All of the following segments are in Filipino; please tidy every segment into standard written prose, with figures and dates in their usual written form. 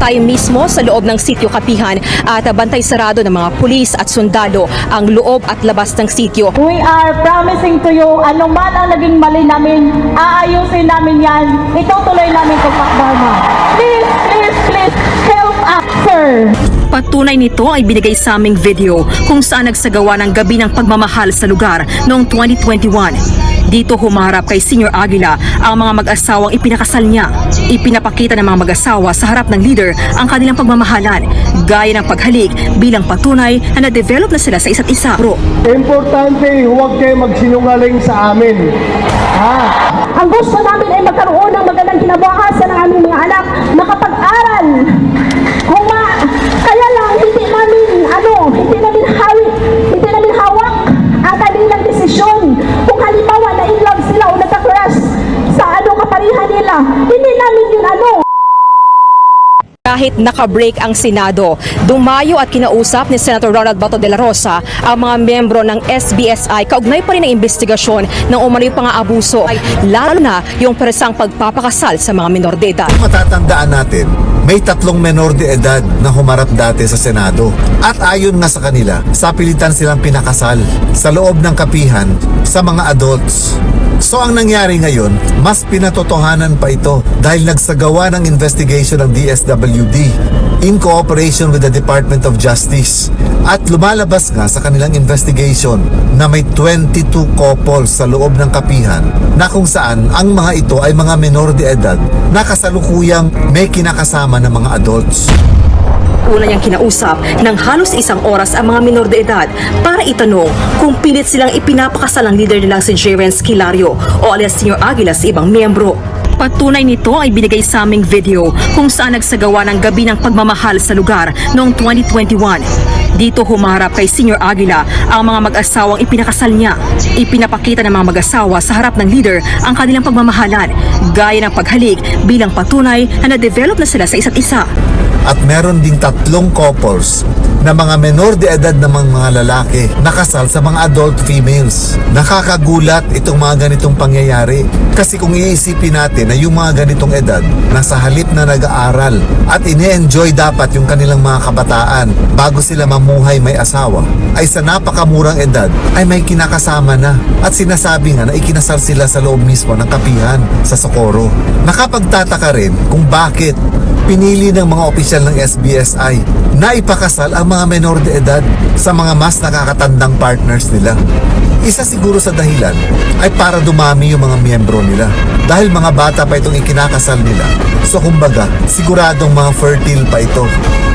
tayo mismo sa loob ng sitio Kapihan at bantay sarado ng mga pulis at sundalo ang loob at labas ng sitio. We are promising to you, anuman ang naging mali namin, aayusin namin yan. Itutuloy namin kung Pakbarma. Please, help us, sir. Patunay nito ay binigay sa aming video kung saan nagsagawa ng gabi ng pagmamahal sa lugar noong 2021. Dito humarap kay Senior Aguila ang mga mag-asawang ipinakasal niya. Ipinapakita ng mga mag-asawa sa harap ng leader ang kanilang pagmamahalan, gaya ng paghalik bilang patunay na na-develop na sila sa isa't isa. Importante, huwag kayo magsinungaling sa amin. Ang gusto namin ay magkaroon ng magandang kinabukasan ng aming mga anak, makapag-aral. Kaya lang, hindi namin hawak ang kanilang desisyon. Kung halimbawa na in love sila o nagka-crush sa kaparihan nila, hindi namin yun Kahit naka-break ang Senado, dumayo at kinausap ni Senator Ronald Bato de la Rosa ang mga miyembro ng SBSI kaugnay pa rin ng investigasyon ng umano'y pang-aabuso, lalo na yung presang pagpapakasal sa mga menor de edad. Matatandaan natin, may 3 menor de edad na humarap dati sa Senado. At ayon nga sa kanila, sapilitan silang pinakasal sa loob ng kapihan sa mga adults. So ang nangyari ngayon, mas pinatotohanan pa ito dahil nagsagawa ng investigation ng DSWD in cooperation with the Department of Justice. At lumalabas nga sa kanilang investigation na may 22 couples sa loob ng kapihan na kung saan ang mga ito ay mga menor de edad na kasalukuyang may kinakasama ng mga adults. Una niyang kinausap ng halos 1 oras ang mga menor de edad para itanong kung pilit silang ipinapakasal ang leader nilang si Jerence Kilario o alias Senior Aguila sa ibang miyembro. Patunay nito ay binigay sa aming video kung saan nagsagawa ng gabi ng pagmamahal sa lugar noong 2021. Dito humarap kay Senior Aguila ang mga mag-asawang ipinakasal niya. Ipinapakita ng mga mag-asawa sa harap ng leader ang kanilang pagmamahalan, gaya ng paghalik bilang patunay na na-develop na sila sa isa't isa. At meron ding 3 couples na mga menor de edad na mga lalaki nakasal sa mga adult females. Nakakagulat itong mga ganitong pangyayari kasi kung iisipin natin na yung mga ganitong edad nasa halip na nag-aaral at ine-enjoy dapat yung kanilang mga kabataan bago sila mamuhay may asawa, ay sa napakamurang edad ay may kinakasama na at sinasabi nga na ikinasal sila sa loob mismo ng kapihan sa Socorro. Nakapagtataka rin kung bakit pinili ng mga opisyal ng SBSI na ipakasal ang mga menor de edad sa mga mas nakakatandang partners nila. Isa siguro sa dahilan ay para dumami yung mga miyembro nila dahil mga bata pa itong ikinakasal nila. So kumbaga, siguradong mga fertile pa ito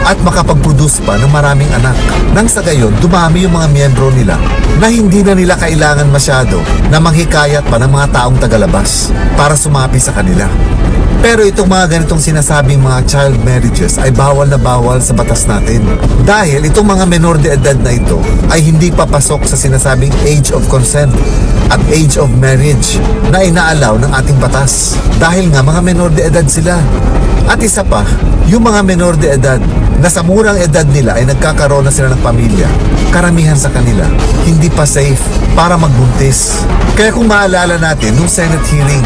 at makapag-produce pa ng maraming anak. Nang sa gayon, dumami yung mga miyembro nila na hindi na nila kailangan masyado na manghikayat pa ng mga taong tagalabas para sumapi sa kanila. Pero itong mga ganitong sinasabing mga child marriages ay bawal na bawal sa batas natin. Dahil itong mga menor de edad na ito ay hindi papasok sa sinasabing age of consent at age of marriage na inaalaw ng ating batas. Dahil nga mga menor de edad sila. At isa pa, yung mga menor de edad na sa murang edad nila ay nagkakaroon na sila ng pamilya, karamihan sa kanila hindi pa safe para magbuntis. Kaya kung maalala natin nung Senate hearing,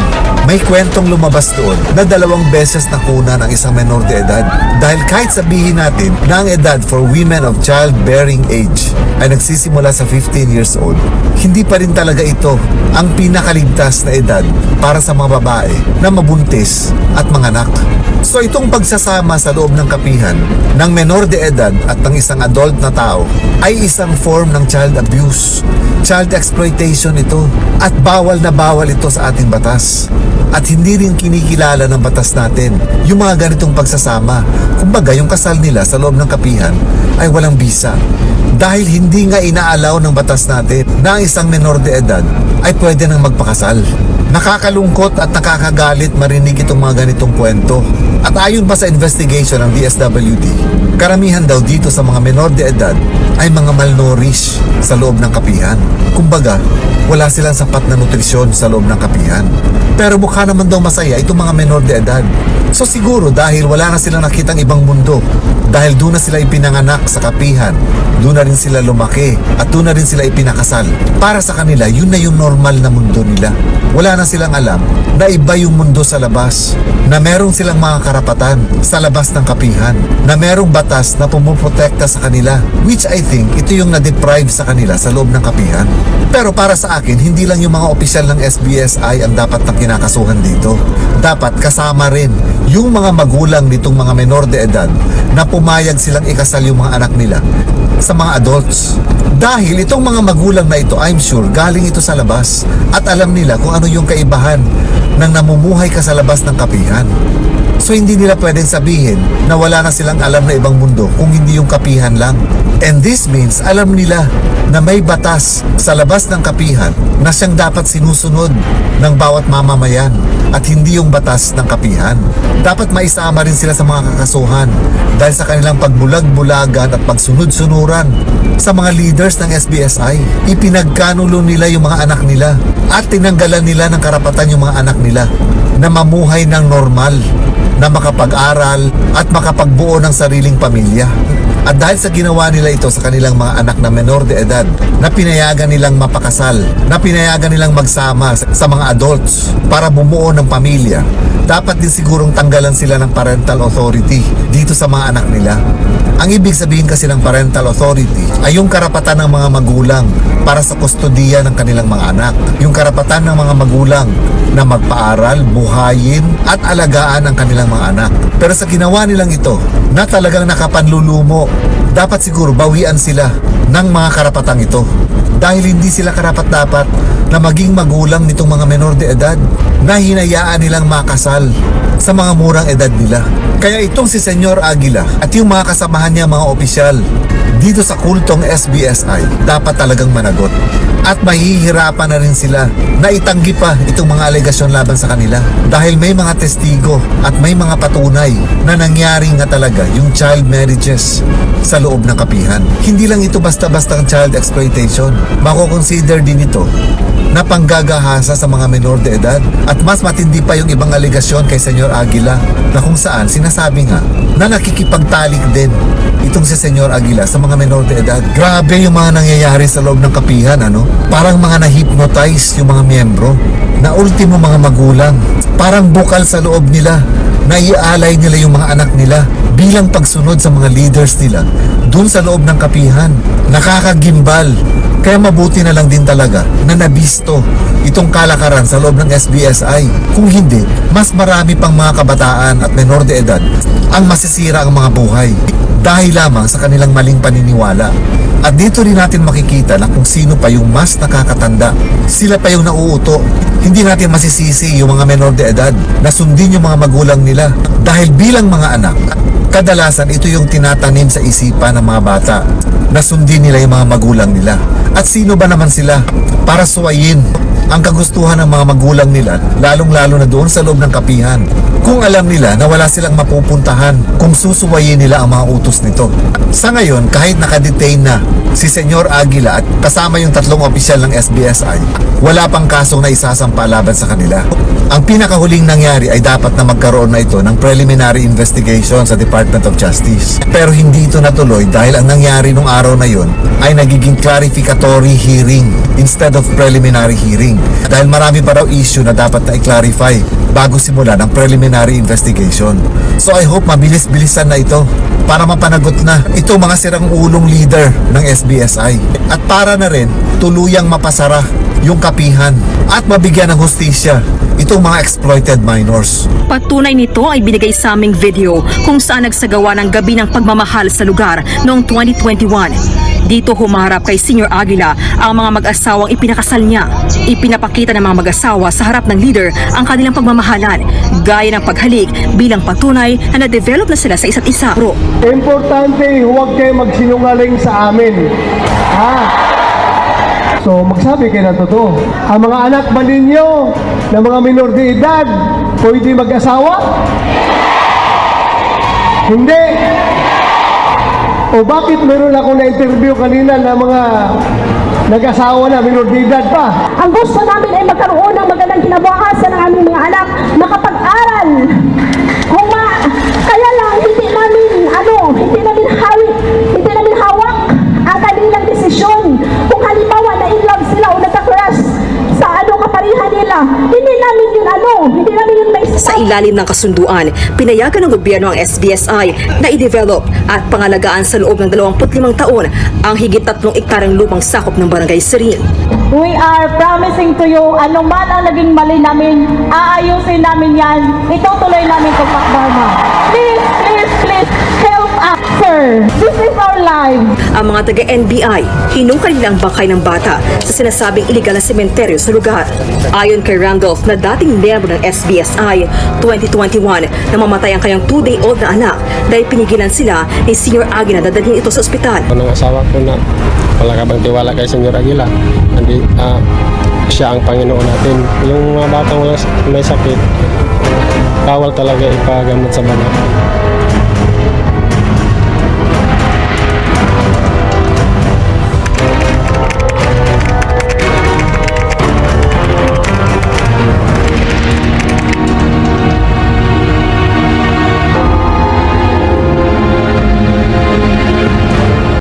may kwentong lumabas doon na 2 beses nakuna ng isang menor de edad. Dahil kahit sabihin natin na ang edad for women of childbearing age ay nagsisimula sa 15 years old, hindi pa rin talaga ito ang pinakaligtas na edad para sa mga babae na mabuntis at manganak. So itong pagsasama sa loob ng kapihan ng menor de edad at ng isang adult na tao ay isang form ng child abuse, child exploitation ito, at bawal na bawal ito sa ating batas. At hindi rin kinikilala ng batas natin yung mga ganitong pagsasama. Kumbaga yung kasal nila sa loob ng kapihan ay walang bisa. Dahil hindi nga inaalaw ng batas natin na ang isang menor de edad ay pwede nang magpakasal. Nakakalungkot at nakakagalit marinig itong mga ganitong kwento. At ayon pa sa investigation ng DSWD, karamihan daw dito sa mga menor de edad ay mga malnourished sa loob ng kapihan. Kumbaga, wala silang sapat na nutrisyon sa loob ng kapihan. Pero mukha naman daw masaya itong mga menor de edad. So siguro dahil wala na silang nakitang ibang mundo, dahil doon na sila ipinanganak sa kapihan, doon na rin sila lumaki at doon na rin sila ipinakasal. Para sa kanila, yun na yung normal na mundo nila. Wala na silang alam na iba yung mundo sa labas, na merong silang mga karapatan sa labas ng kapihan, na merong batas na pumuprotekta sa kanila, which I think ito yung na-deprive sa kanila sa loob ng kapihan. Pero para sa akin, hindi lang yung mga opisyal ng SBSI ang dapat na kinakasuhan dito. Dapat kasama rin yung mga magulang nitong mga menor de edad na pumayag silang ikasal yung mga anak nila sa mga adults. Dahil itong mga magulang na ito, I'm sure, galing ito sa labas at alam nila kung ano yung kaibahan ng namumuhay ka sa labas ng kapihan. So hindi nila pwedeng sabihin na wala na silang alam na ibang mundo kung hindi yung kapihan lang. And this means alam nila na may batas sa labas ng kapihan na siyang dapat sinusunod ng bawat mamamayan at hindi yung batas ng kapihan. Dapat maisama rin sila sa mga kakasuhan dahil sa kanilang pagbulag-bulagan at pagsunod-sunuran sa mga leaders ng SBSI. Ipinagkanulo nila yung mga anak nila at tinanggalan nila ng karapatan yung mga anak nila na mamuhay ng normal, na makapag-aral at makapagbuo ng sariling pamilya. At dahil sa ginawa nila ito sa kanilang mga anak na menor de edad, na pinayagan nilang mapakasal, na pinayagan nilang magsama sa mga adults para bumuo ng pamilya, dapat din sigurong tanggalan sila ng parental authority dito sa mga anak nila. Ang ibig sabihin kasi ng parental authority ay yung karapatan ng mga magulang para sa kustodiya ng kanilang mga anak. Yung karapatan ng mga magulang na magpaaral, buhayin at alagaan ang kanilang mga anak. Pero sa ginawa nilang ito, na talagang nakapanlulumo, dapat siguro bawian sila ng mga karapatang ito. Dahil hindi sila karapat-dapat na maging magulang nitong mga menor de edad na hinayaan nilang makasal sa mga murang edad nila. Kaya itong si Senyor Aguila at yung mga kasamahan niya mga opisyal dito sa kultong SBSI dapat talagang managot. At mahihirapan na rin sila na itanggi pa itong mga alegasyon laban sa kanila dahil may mga testigo at may mga patunay na nangyari nga talaga yung child marriages sa loob ng kapihan. Hindi lang ito basta-bastang child exploitation. Mako-consider din ito na panggagahasa sa mga menor de edad at mas matindi pa yung ibang alegasyon kay Senyor Aguila na kung saan sinasabi nga na nakikipagtalik din itong si Senyor Aguila sa mga menor de edad. Grabe yung mga nangyayari sa loob ng kapihan, ano? Parang mga na-hypnotize yung mga miyembro na ultimo mga magulang. Parang bukal sa loob nila na iaalay nila yung mga anak nila bilang pagsunod sa mga leaders nila dun sa loob ng kapihan. Nakakagimbal. Kaya mabuti na lang din talaga na nabisto itong kalakaran sa loob ng SBSI. Kung hindi, mas marami pang mga kabataan at menor de edad ang masisira ang mga buhay dahil lamang sa kanilang maling paniniwala. At dito rin natin makikita na kung sino pa yung mas nakakatanda. Sila pa yung nauuto. Hindi natin masisisi yung mga menor de edad na sundin yung mga magulang nila. Dahil bilang mga anak, kadalasan ito yung tinatanim sa isipan ng mga bata na sundin nila yung mga magulang nila. At sino ba naman sila para suwayin ang kagustuhan ng mga magulang nila, lalong-lalo na doon sa loob ng kapihan, kung alam nila na wala silang mapupuntahan kung susuwayin nila ang mga utos nito. Sa ngayon, kahit nakadetain na si Senyor Aguila at kasama yung tatlong opisyal ng SBSI, wala pang kasong na isasampa laban sa kanila. Ang pinakahuling nangyari ay dapat na magkaroon na ito ng preliminary investigation sa Department of Justice. Pero hindi ito natuloy dahil ang nangyari nung araw na yon ay nagiging clarificatory hearing instead of preliminary hearing. Dahil marami pa raw issue na dapat na i-clarify bago simula ng preliminary investigation. So I hope mabilis-bilisan na ito para mapanagot na ito mga sirang ulong leader ng SBSI. At para na rin tuluyang mapasara yung kapihan at mabigyan ng hustisya itong mga exploited minors. Patunay nito ay binigay sa aming video kung saan nagsagawa ng gabi ng pagmamahal sa lugar noong 2021. Dito humarap kay Senyor Aguila ang mga mag-asawang ipinakasal niya. Ipinapakita ng mga mag-asawa sa harap ng leader ang kanilang pagmamahalan, gaya ng paghalik bilang patunay na na-develop na sila sa isa't isa. Importante, huwag kayo magsinungaling sa amin. So, magsabi kayo ng totoo. Ang mga anak ba ninyo na mga minor de edad, pwede mag-asawa? Hindi. O bakit meron ako na-interview kanina na mga nag-asawa na, minor de edad pa? Ang gusto namin ay magkaroon ng magandang kinabukasan ng aming mga anak, makapag-aral. Kaya lang, hindi namin hawak ang kanilang desisyon. Kung halimbawa na in love sila o nagka-crush sa kaparihan nila, hindi namin yun may Sa ilalim ng kasunduan, pinayagan ng gobyerno ang SBSI na i-develop at pangalagaan sa loob ng 25 taon ang higit 3 ektaryang lumang sakop ng Barangay Sirin. We are promising to you, anuman ang naging mali namin, aayusin namin yan, itutuloy namin kung Pakbarma. Please, please, please, help us, sir. This is our life. Ang mga taga-NBI, hinukay nila ang bangkay ng bata sa sinasabing iligal na sementeryo sa lugar. Ayon kay Randolph na dating miyembro ng SBSI, 2021 na mamatay ang kanyang 2-day-old na anak dahil pinigilan sila ni Senior Agi na dadalhin ito sa ospital. Ng asawa ko na wala ka bang tiwala kay Senyor Aguila, hindi siya ang Panginoon natin. Yung mga batang may sakit, bawal talaga ipagamot sa banal.